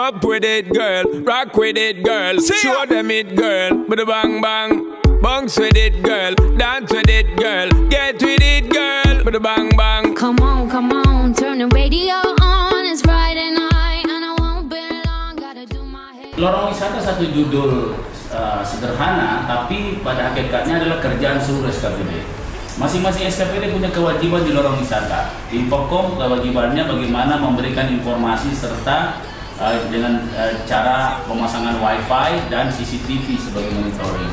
Up with it, girl. Rock with it, girl. Show them it, girl. With a bang bang. Bounce with it, girl. Dance with it, girl. Get with it, girl. With a bang bang. Come on, turn the radio on. It's Friday night and I won't be long. Gotta do my hair. Lorong wisata satu judul sederhana, tapi pada hakikatnya adalah kerjaan seluruh SKPD. Masing-masing SKPD punya kewajiban di lorong wisata. Infocom kewajibannya bagaimana memberikan informasi serta dengan cara pemasangan WiFi dan CCTV sebagai monitoring.